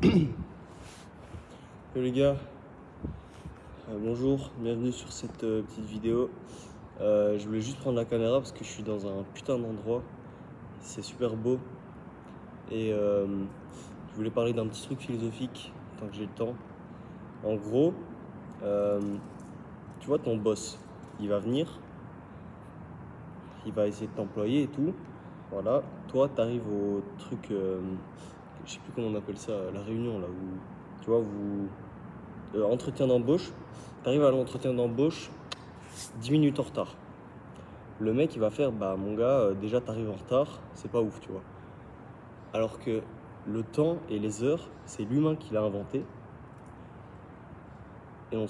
Hello les gars, bonjour, bienvenue sur cette petite vidéo. Je voulais juste prendre la caméra parce que je suis dans un putain d'endroit, c'est super beau et je voulais parler d'un petit truc philosophique tant que j'ai le temps. En gros, tu vois ton boss, il va venir, il va essayer de t'employer et tout. Voilà, toi t'arrives au truc, je sais plus comment on appelle ça, la réunion là où tu vois vous entretien d'embauche, tu arrives à l'entretien d'embauche 10 minutes en retard. Le mec il va faire bah mon gars, déjà t'arrives en retard, c'est pas ouf, tu vois. Alors que le temps et les heures, c'est l'humain qui l'a inventé et on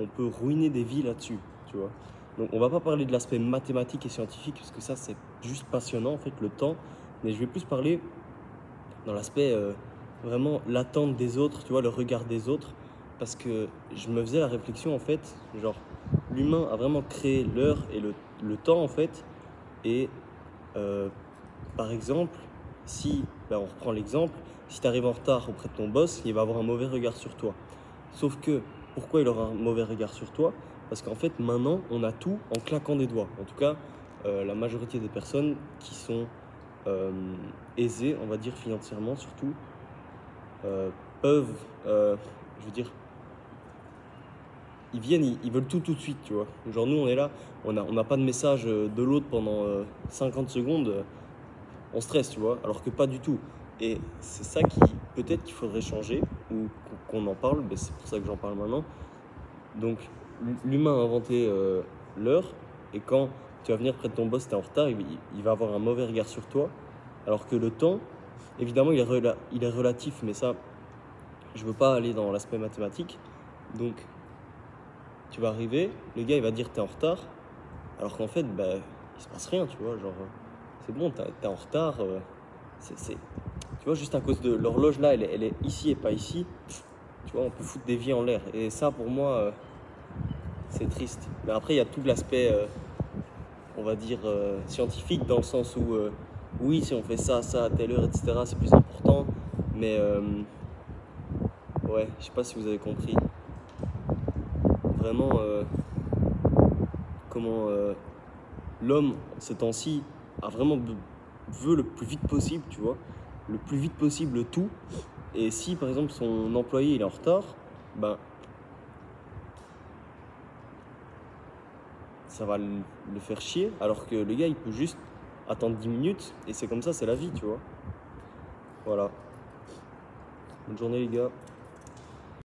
peut ruiner des vies là-dessus, tu vois. Donc on va pas parler de l'aspect mathématique et scientifique parce que ça c'est juste passionnant en fait le temps, mais je vais plus parler dans l'aspect vraiment l'attente des autres, tu vois, le regard des autres, parce que je me faisais la réflexion en fait, genre l'humain a vraiment créé l'heure et le temps en fait, et par exemple, si, ben on reprend l'exemple, si tu arrives en retard auprès de ton boss, il va avoir un mauvais regard sur toi. Sauf que, pourquoi il aura un mauvais regard sur toi? Parce qu'en fait, maintenant, on a tout en claquant des doigts. En tout cas, la majorité des personnes qui sont aisées, on va dire financièrement surtout, peuvent, je veux dire, ils viennent, ils veulent tout de suite, tu vois. Genre nous, on est là, on n'a pas de message de l'autre pendant 50 secondes, on stresse, tu vois, alors que pas du tout. Et c'est ça qui, peut-être qu'il faudrait changer, ou qu'on en parle, mais c'est pour ça que j'en parle maintenant. Donc, l'humain a inventé l'heure, et quand tu vas venir près de ton boss, tu es en retard, il va avoir un mauvais regard sur toi, alors que le temps, évidemment, il est relatif, mais ça, je veux pas aller dans l'aspect mathématique. Donc, tu vas arriver, le gars, il va dire t'es en retard, alors qu'en fait, bah, il se passe rien, tu vois, genre, c'est bon, t'es en retard, tu vois, juste à cause de l'horloge là, elle est ici et pas ici, tu vois, on peut foutre des vies en l'air. Et ça, pour moi, c'est triste. Mais après, il y a tout l'aspect, on va dire, scientifique, dans le sens où, oui, si on fait ça, à telle heure, etc., c'est plus important. Mais, ouais, je sais pas si vous avez compris. Vraiment, comment l'homme, ces temps-ci, a vraiment veut le plus vite possible, tu vois, le plus vite possible tout. Et si, par exemple, son employé il est en retard, ben, ça va le faire chier, alors que le gars, il peut juste attendre 10 minutes, et c'est comme ça, c'est la vie, tu vois. Voilà. Bonne journée, les gars.